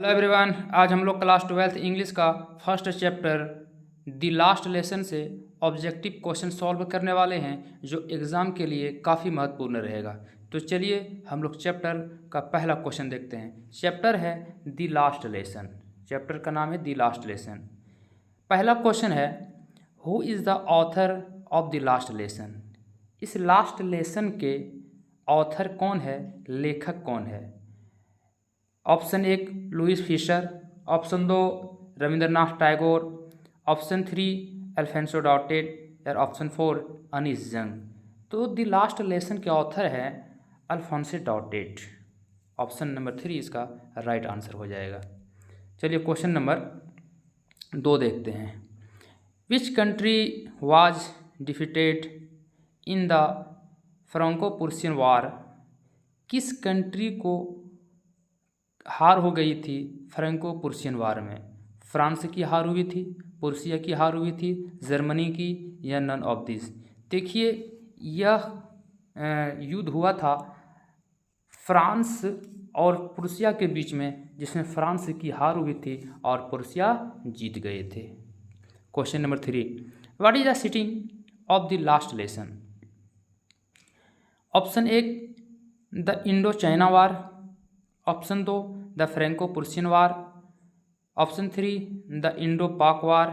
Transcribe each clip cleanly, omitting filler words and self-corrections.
Hello everyone, आज हम लोग क्लास 12th इंग्लिश का first chapter the last lesson से ऑब्जेक्टिव क्वेश्चन सॉल्व करने वाले हैं, जो एग्ज़ाम के लिए काफ़ी महत्वपूर्ण रहेगा। तो चलिए हम लोग चैप्टर का पहला क्वेश्चन देखते हैं। चैप्टर है द लास्ट लेसन। चैप्टर का नाम है द लास्ट लेसन। पहला क्वेश्चन है, who is the author of the last lesson. इस लास्ट लेसन के ऑथर कौन है, लेखक कौन है। Option 1 Louis Fischer, option 2 Rabindranath Tagore, option 3 Alphonse Daudet और ऑप्शन 4 अनीस जंग। तो द लास्ट लेसन के ऑथर है अल्फोंसो डॉटेट। ऑप्शन नंबर 3 इसका राइट आंसर हो जाएगा। चलिए क्वेश्चन नंबर 2 देखते हैं। Which country was defeated in the Franco Prussian war. किस कंट्री को हार हो गई थी फ्रांको प्रुशियन वार में। फ्रांस की हार हुई थी, प्रुशिया की हार हुई थी, जर्मनी की, या नन ऑफ दिस। देखिए यह युद्ध हुआ था फ्रांस और प्रुशिया के बीच में, जिसमें फ्रांस की हार हुई थी और प्रुशिया जीत गए थे। Question number 3, what is the sitting of the last lesson. Option 1 the Indo China war, option 2 the Franco Prussian war, option 3 the Indo पाक वार,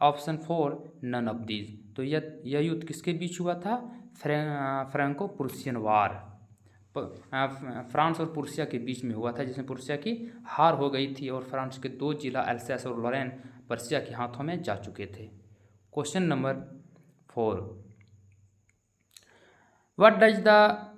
ऑप्शन 4 नन ऑफ दीज। तो यह युद्ध किसके बीच हुआ था, फ्रैंको प्रुशियन वार फ्रांस और प्रुशिया के बीच में हुआ था, जिसमें प्रुशिया की हार हो गई थी और फ्रांस के 2 जिला अल्सैस और लॉरेन प्रुशिया के हाथों में जा चुके थे। Question number 4, what does the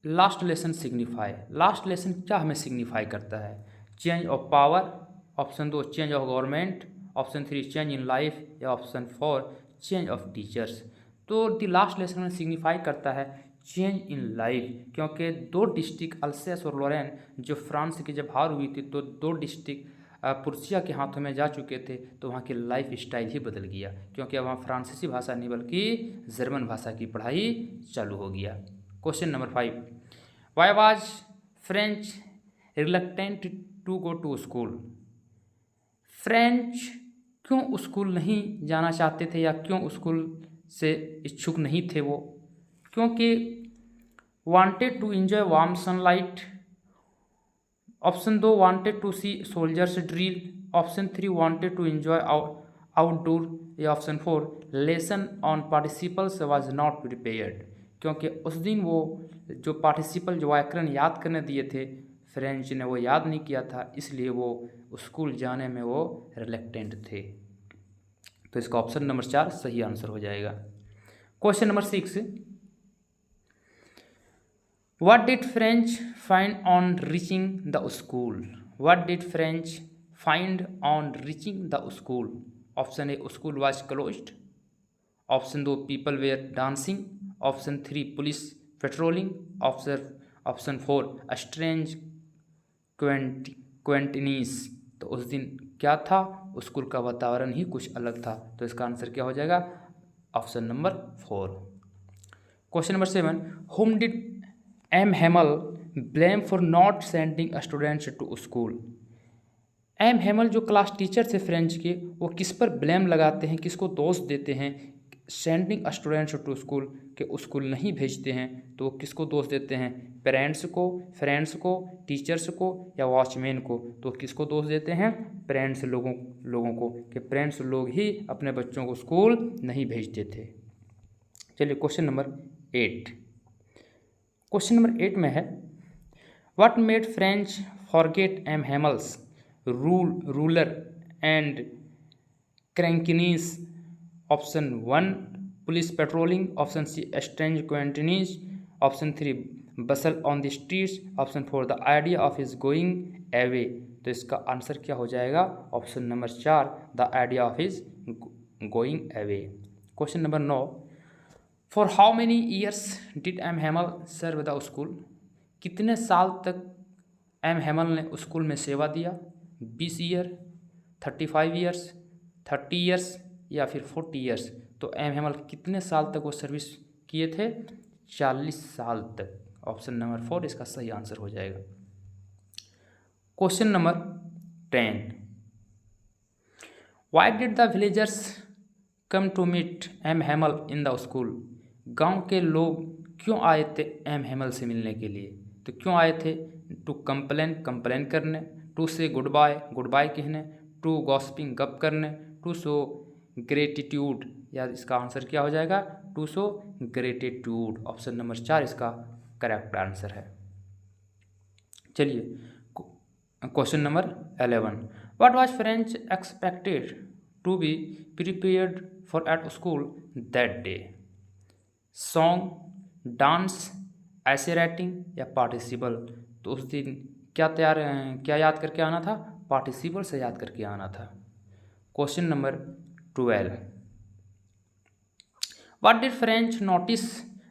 last lesson signify. Last lesson क्या हमें सिग्निफाई करता है। Change of power, option 2 change of government, option 3 change in life, या ऑप्शन 4 चेंज ऑफ टीचर्स। तो द लास्ट लेसन में सिग्निफाई करता है चेंज इन लाइफ, क्योंकि 2 डिस्ट्रिक्ट अल्सैस और लॉरेन जो फ्रांस की जब हार हुई थी तो 2 डिस्ट्रिक्ट प्रुशिया के हाथों में जा चुके थे, तो वहाँ की लाइफ स्टाइल ही बदल गया, क्योंकि वहाँ फ्रांसीसी भाषा नहीं बल्कि जर्मन भाषा की पढ़ाई चालू हो गया। Question number 5, why was French reluctant to go to school. French क्यों स्कूल नहीं जाना चाहते थे, या क्यों स्कूल से इच्छुक नहीं थे वो। क्योंकि wanted to enjoy warm sunlight, option 2 wanted to see soldiers drill, option 3 wanted to enjoy outdoor, या option 4 lesson on participles was not prepared. क्योंकि उस दिन वो जो पार्टिसिपल जो व्याकरण याद करने दिए थे, फ्रेंच ने वो याद नहीं किया था, इसलिए वो स्कूल जाने में वो रिलेक्टेंट थे। तो इसका ऑप्शन नंबर 4 सही आंसर हो जाएगा। Question number 6, what did Franz find on reaching the school. What did Franz find on reaching the school. Option A school was closed, option 2 people were dancing, option 3 police patrolling, option 4 strange quietness. तो उस दिन क्या था, school का वातावरण ही कुछ अलग था। तो इसका आंसर क्या हो जाएगा, option number 4। Question number 7, whom did M Hamel blame for not sending students to school. M Hamel जो क्लास टीचर थे फ्रेंच के, वो किस पर ब्लेम लगाते हैं, किसको दोष देते हैं सेंडिंग स्टूडेंट्स टू स्कूल, के स्कूल नहीं भेजते हैं, तो किसको दोष देते हैं, पेरेंट्स को, फ्रेंड्स को, टीचर्स को, या वॉचमैन को। तो किसको दोष देते हैं, पेरेंट्स लोगों को, कि पेरेंट्स लोग ही अपने बच्चों को स्कूल नहीं भेजते थे। चलिए क्वेश्चन नंबर 8। क्वेश्चन नंबर 8 में है, what made Franz forget M Hamel's ruler and crankiness. Option 1 police patrolling, option C strange quietness, option 3 bustle on the streets, option 4 the idea of his going away. तो इसका answer क्या हो जाएगा, option number 4 the idea of his going away. Question number 9, for how many years did M Hamel serve the school. कितने साल तक M Hemal ने school में सेवा दिया, 20 ईयर, 35 ईयर्स, 30 ईयर्स, या फिर 40 ईयर्स। तो एम हेमल कितने साल तक वो सर्विस किए थे, 40 साल तक। ऑप्शन नंबर 4 इसका सही आंसर हो जाएगा। Question number 10. Why did the villagers come to meet M. Hamel in the school? गांव के लोग क्यों आए थे एम हेमल से मिलने के लिए? तो क्यों आए थे? टू कंप्लेन करने, टू से गुड बाय कहने, टू गॉसिपिंग गप करने, टू शो ग्रेटिट्यूड, या इसका आंसर क्या हो जाएगा? To show gratitude. Option number 4 इसका करेक्ट आंसर है। चलिए question number 11, what was French expected to be prepared for at school that day? Song, dance, essay writing या पार्टिसिपल? तो उस दिन क्या याद करके आना था? पार्टिसिपल से याद करके आना था। Question number 12, what did French notice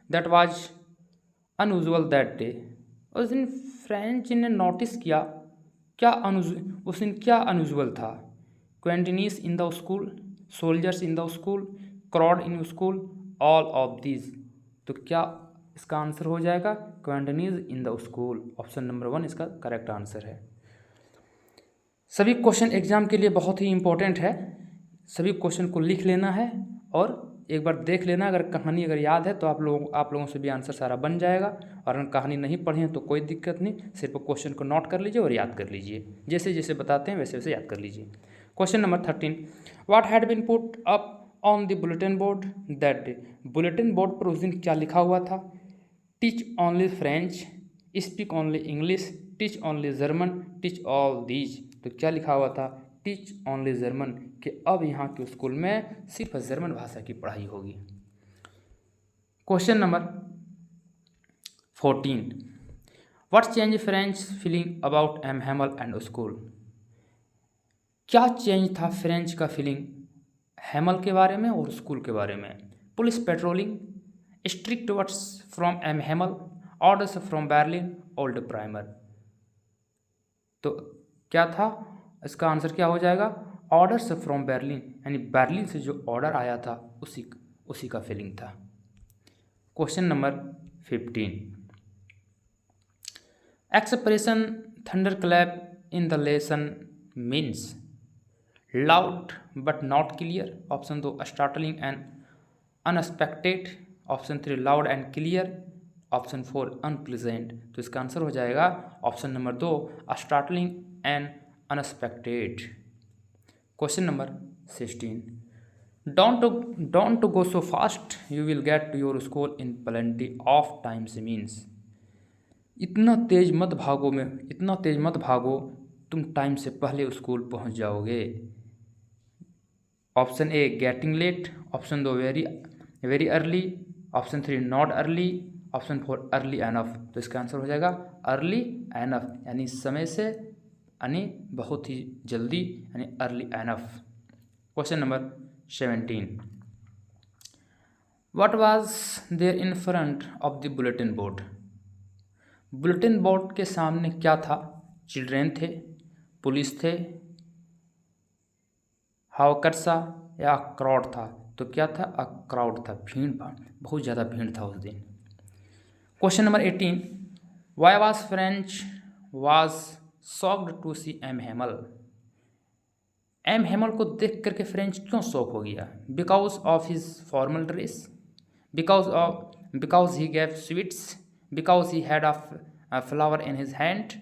that was unusual that day? उस दिन फ्रेंच ने नोटिस किया उस दिन क्या अनयूजुअल था? Quietness in the school, soldiers in the school, crowd in school, all of these? तो क्या इसका आंसर हो जाएगा? Quietness in the school. Option number 1 इसका करेक्ट आंसर है। सभी क्वेश्चन एग्जाम के लिए बहुत ही इंपॉर्टेंट है। सभी क्वेश्चन को लिख लेना है और एक बार देख लेना। अगर कहानी याद है तो आप लोगों से भी आंसर सारा बन जाएगा। और अगर कहानी नहीं पढ़ी है तो कोई दिक्कत नहीं, सिर्फ क्वेश्चन को नोट कर लीजिए और याद कर लीजिए। जैसे जैसे बताते हैं वैसे वैसे याद कर लीजिए। Question number 13, what had been put up on the bulletin board that day? Bulletin board पर उस दिन क्या लिखा हुआ था? Teach only French, speak only English, teach only German, teach all these? तो क्या लिखा हुआ था? टीच ओनली जर्मन, कि अब यहाँ के स्कूल में सिर्फ जर्मन भाषा की पढ़ाई होगी। Question number 14, what change Franz feeling about M Hamel and school? क्या चेंज था फ्रेंच का फीलिंग हेमल के बारे में और स्कूल के बारे में? Police patrolling, strict words from M Hamel, orders from Berlin, old primer? तो क्या था? इसका आंसर क्या हो जाएगा? ऑर्डर्स फ्रॉम बर्लिन, यानी बर्लिन से जो ऑर्डर आया था उसी का फीलिंग था। Question number 15, expression thunderclap in the lesson means loud but not clear. Option 2 startling and unexpected, option 3 loud and clear, option 4 unpleasant? तो इसका आंसर हो जाएगा option number 2 startling and unexpected. Question number 16, don't go so fast, you will get to your school in plenty of times means? इतना तेज मत भागो, तुम time से पहले स्कूल पहुंच जाओगे। Option A getting late, option 2 very early, option 3 not early, option 4 early enough? तो इसका आंसर हो जाएगा अर्ली एनफ, यानी समय से, यानी बहुत ही जल्दी, यानी early enough. Question number 17, what was there in front of the bulletin board? Bulletin board के सामने क्या था? चिल्ड्रेन थे, पुलिस थे, हावकर्सा या क्राउड था? तो क्या था? क्राउड था, भीड़ भाड़, बहुत ज़्यादा भीड़ था उस दिन। Question number 18, why was Franz was shocked to see M Hamel? M Hamel को देख करके फ्रेंच क्यों शॉक हो गया? Because of his formal dress, because he gave sweets, because he had a flower in his hand,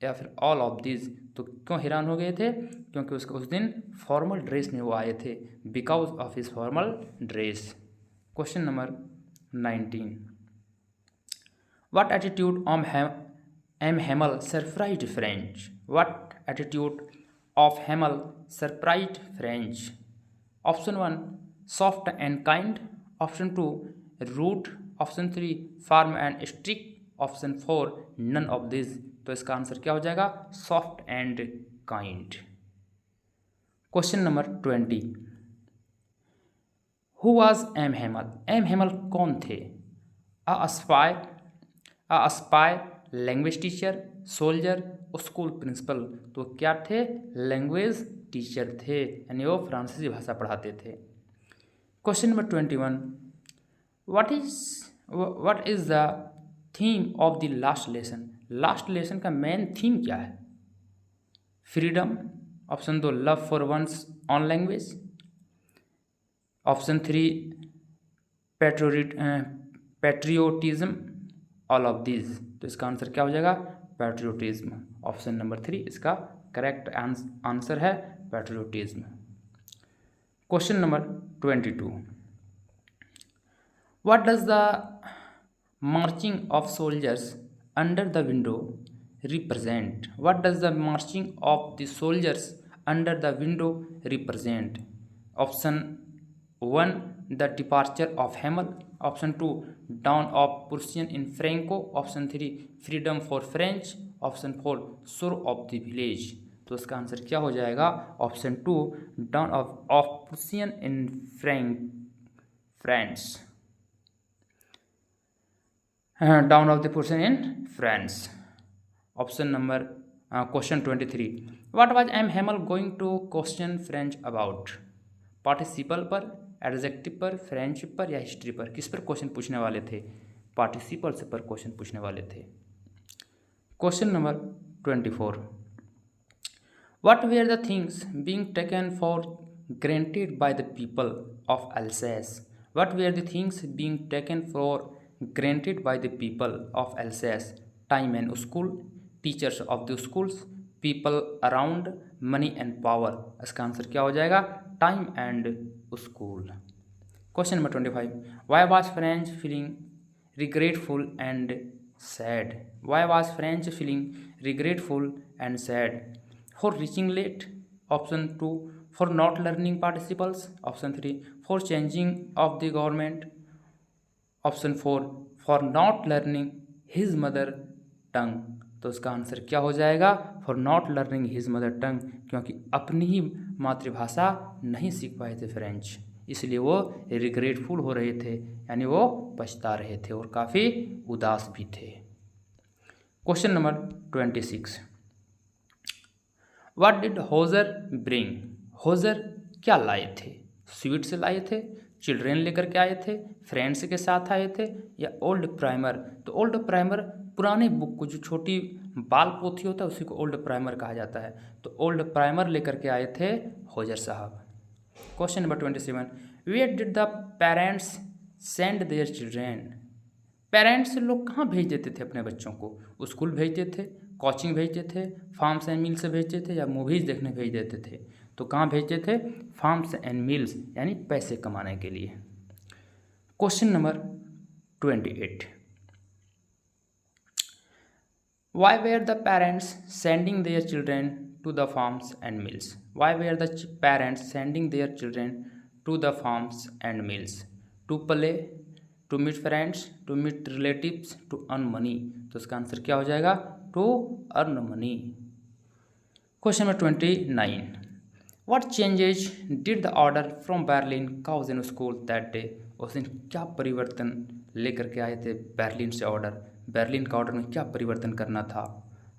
या फिर all of this? तो क्यों हैरान हो गए थे? क्योंकि उस दिन फॉर्मल ड्रेस में वो आए थे, because of his formal dress. Question number 19, what attitude M Hamel surprised Franz? What attitude of Hamel surprised Franz? Option 1 soft and kind, option 2 rude, option 3 firm and strict, option 4 none of this? तो इसका answer क्या हो जाएगा? Soft and kind. Question number 20, who was M Hamel? M Hamel कौन थे? A spy, language teacher, soldier, school principal? तो क्या थे? लैंग्वेज टीचर थे, यानी वो फ्रांसीसी भाषा पढ़ाते थे। Question number 21, what is the theme of the last lesson? Last lesson का मेन थीम क्या है? Freedom. Option 2 love for one's own language. Option 3 patriotism. All of these. तो इसका आंसर क्या हो जाएगा? पैट्रियोटिज्म। ऑप्शन नंबर 3 इसका करेक्ट आंसर है, patriotism. Question number 22, what does the marching of soldiers under the window represent? What does the marching of the soldiers under the window represent? Option 1 the departure of Hamel. Option 2 dawn of Prussian in Franco. Option 3 freedom for French. Option 4 show of the village. तो इसका answer क्या हो जाएगा? Option 2 dawn of Prussian in France. Dawn of the Prussian in France. Option number question 23, what was M Hamel going to question Franz about? Participle पर, adjective पर, friendship पर या history पर? किस पर क्वेश्चन पूछने वाले थे? पार्टिसिपल से पर क्वेश्चन पूछने वाले थे। Question number 24, what were the things being taken for granted by the people of Alsace? What were the things being taken for granted by the people of Alsace? Time and school, teachers of the schools, people around, money and power. इसका answer क्या हो जाएगा? Time and school. Question number 25, why was French feeling regretful and sad? Why was French feeling regretful and sad? For reaching late. Option 2 for not learning participles. Option 3 for changing of the government. Option 4 for not learning his mother tongue. तो इसका answer क्या हो जाएगा? For not learning his mother tongue, क्योंकि अपनी ही मातृभाषा नहीं सीख पाए थे फ्रेंच, इसलिए वो रिग्रेटफुल हो रहे थे, यानी वो पछता रहे थे और काफ़ी उदास भी थे। Question number 26, what did hosier bring? Hosier क्या लाए थे? स्वीट्स लाए थे, चिल्ड्रेन लेकर के आए थे, फ्रेंड्स के साथ आए थे, या ओल्ड प्राइमर? तो ओल्ड प्राइमर पुराने बुक को, जो छोटी बाल पोथी होता है उसी को ओल्ड प्राइमर कहा जाता है। तो ओल्ड प्राइमर लेकर के आए थे होजर साहब। Question number 27, where did the parents send their children? Parents लोग कहाँ भेज देते थे अपने बच्चों को? स्कूल भेजते थे, कोचिंग भेजते थे, फार्म्स एंड मिल्स से भेजते थे, या मूवीज़ देखने भेज देते थे? तो कहाँ भेजते थे? फार्म्स एंड मिल्स, यानी पैसे कमाने के लिए। Question number 28, why were the parents sending their children to the farms and mills? Why were the parents sending their children to the farms and mills? To play, to meet friends, to meet relatives, to earn money? तो इसका answer क्या हो जाएगा? To earn money. Question number 29, what changes did the order from Berlin cause in school that day? उस दिन क्या परिवर्तन लेकर के आए थे बर्लिन से ऑर्डर? बर्लिन का ऑर्डर में क्या परिवर्तन करना था?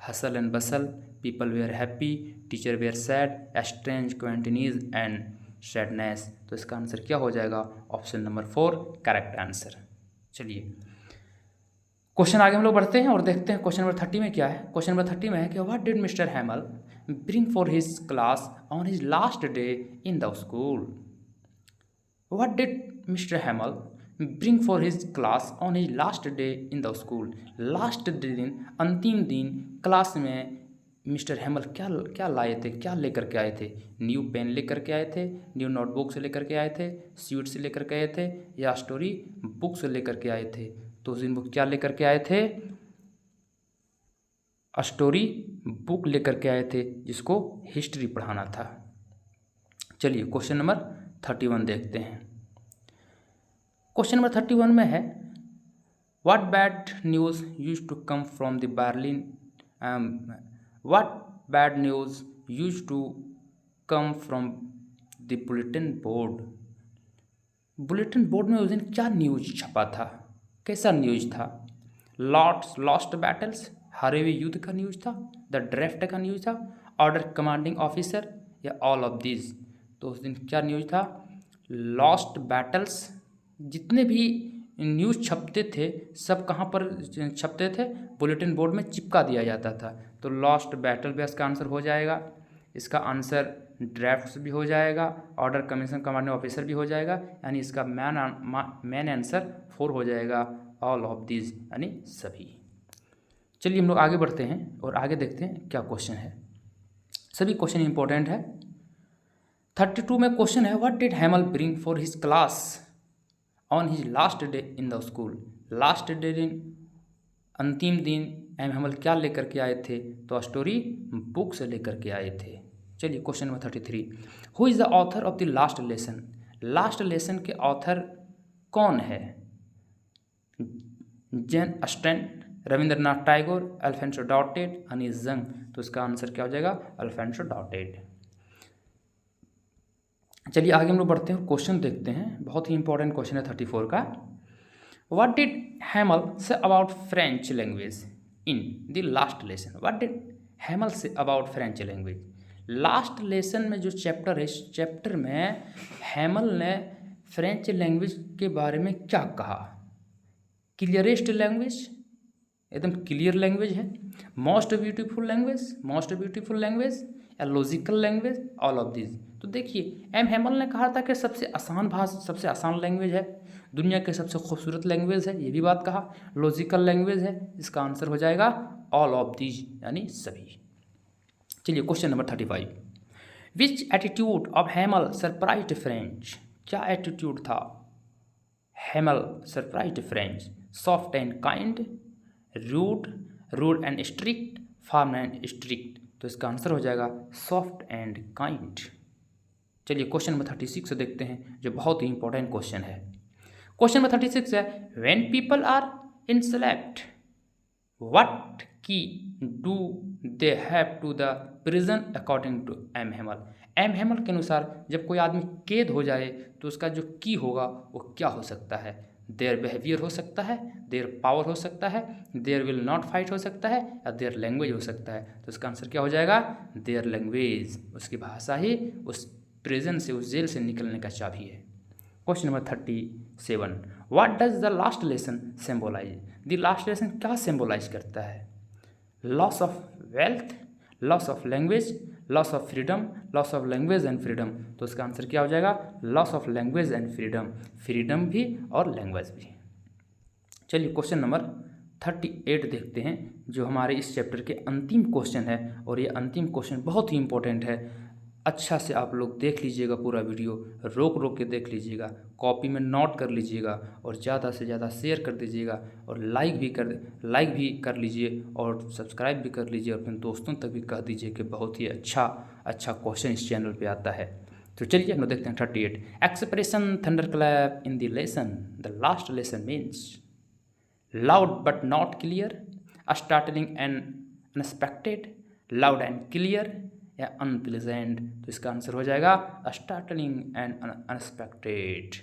Hustle and bustle, people were happy, teacher were sad, strange quietness and sadness. तो इसका आंसर क्या हो जाएगा? Option number 4 correct answer. चलिए क्वेश्चन आगे हम लोग बढ़ते हैं और देखते हैं क्वेश्चन नंबर 30 में क्या है। क्वेश्चन नंबर 30 में है कि what did mister हैमल bring for his class on his last day in the school? What did mister हैमल bring for his class on his last day in the school? Last दिन, अंतिम दिन class में mister हैमल क्या लाए थे, क्या लेकर के आए थे? न्यू पेन लेकर के आए थे, न्यू नोटबुक से लेकर के आए थे, स्वीट से लेकर के आए थे, या स्टोरी बुक से लेकर के आए थे? तो उस दिन वो क्या लेकर के आए थे? स्टोरी बुक लेकर के आए थे, जिसको हिस्ट्री पढ़ाना था। चलिए क्वेश्चन नंबर 31 देखते हैं। क्वेश्चन नंबर 31 में है, what bad news used to come from the Berlin? What bad news used to come from the bulletin board? Bulletin board में उस दिन क्या न्यूज छपा था? कैसा न्यूज था? लॉस्ट बैटल्स, हारे हुए युद्ध का न्यूज था, द ड्राफ्ट का न्यूज था, ऑर्डर कमांडिंग ऑफिसर, या ऑल ऑफ दिस? तो उस दिन क्या न्यूज था? Lost battles. जितने भी न्यूज़ छपते थे सब कहाँ पर छपते थे? बुलेटिन बोर्ड में चिपका दिया जाता था। तो लॉस्ट बैटल भी इसका आंसर हो जाएगा। इसका आंसर ड्राफ्ट्स भी हो जाएगा, ऑर्डर कमीशन कमांडिंग ऑफिसर भी हो जाएगा, यानी इसका मेन आंसर 4 हो जाएगा, ऑल ऑफ दीज यानी सभी। चलिए हम लोग आगे बढ़ते हैं और आगे देखते हैं क्या क्वेश्चन है। सभी क्वेश्चन इंपॉर्टेंट है। 32 में क्वेश्चन है, what did हैमल bring for his class on his last day in the school. Last day दिन, अंतिम दिन एम हैमल क्या लेकर के आए थे, तो स्टोरी बुक से लेकर के आए थे। चलिए question number 33, who is the author of the last lesson. Last lesson के ऑथर कौन है? Jane Austen, Rabindranath Tagore, Alphonse Daudet, Anees Jung. तो इसका आंसर क्या हो जाएगा? Alphonse Daudet. चलिए आगे हम लोग बढ़ते हैं और क्वेश्चन देखते हैं। बहुत ही इंपॉर्टेंट क्वेश्चन है 34 का। What did हैमल say about French language in the last lesson. What did हैमल say about French language. Last lesson में जो चैप्टर है, इस चैप्टर में हैमल ने फ्रेंच लैंग्वेज के बारे में क्या कहा? क्लियरेस्ट लैंग्वेज, एकदम क्लियर लैंग्वेज है, मोस्ट ब्यूटीफुल लैंग्वेज या logical language, all of this. तो देखिए एम हैमल ने कहा था कि सबसे आसान लैंग्वेज है, दुनिया के सबसे खूबसूरत लैंग्वेज है, ये भी बात कहा, लॉजिकल लैंग्वेज है। इसका आंसर हो जाएगा ऑल ऑफ दीज यानी सभी। चलिए question number 35, which attitude of Hamel surprised French. क्या एटीट्यूड था Hamel surprised French? Soft and kind, rude and strict, firm and strict. तो इसका आंसर हो जाएगा सॉफ्ट एंड काइंड। चलिए क्वेश्चन नंबर 36 से देखते हैं, जो बहुत ही इंपॉर्टेंट क्वेश्चन है। क्वेश्चन नंबर 36 है, when people are enslaved what key do they have to the prison according to M Hamel. M हैमल के अनुसार जब कोई आदमी कैद हो जाए तो उसका जो की होगा वो क्या हो सकता है? देयर बिहेवियर हो सकता है, देयर पावर हो सकता है, देयर विल नॉट फाइट हो सकता है, या देयर लैंग्वेज हो सकता है। तो इसका आंसर क्या हो जाएगा? Their language. उसकी भाषा ही उस प्रिजन से, उस जेल से निकलने का चाबी है। Question number 37, what does the last lesson symbolise. The last lesson क्या सिम्बोलाइज करता है? Loss of wealth, loss of language, loss of freedom, loss of language and freedom. तो इसका आंसर क्या हो जाएगा? Loss of language and freedom, freedom भी और लैंग्वेज भी। चलिए क्वेश्चन नंबर 38 देखते हैं, जो हमारे इस चैप्टर के अंतिम क्वेश्चन है, और ये अंतिम क्वेश्चन बहुत ही इंपॉर्टेंट है। अच्छा से आप लोग देख लीजिएगा, पूरा वीडियो रोक के देख लीजिएगा, कॉपी में नोट कर लीजिएगा, और ज़्यादा से ज़्यादा शेयर कर दीजिएगा, और लाइक भी कर लीजिए, और सब्सक्राइब भी कर लीजिए, और अपने दोस्तों तक भी कह दीजिए कि बहुत ही अच्छा क्वेश्चन इस चैनल पे आता है। तो चलिए हम लोग देखते हैं 38, expression thunderclap in the lesson. The last lesson means loud but not clear, startling and unexpected, loud and clear, या अनप्लेजेंट। तो इसका आंसर हो जाएगा स्टार्टलिंग एंड अनएक्सपेक्टेड।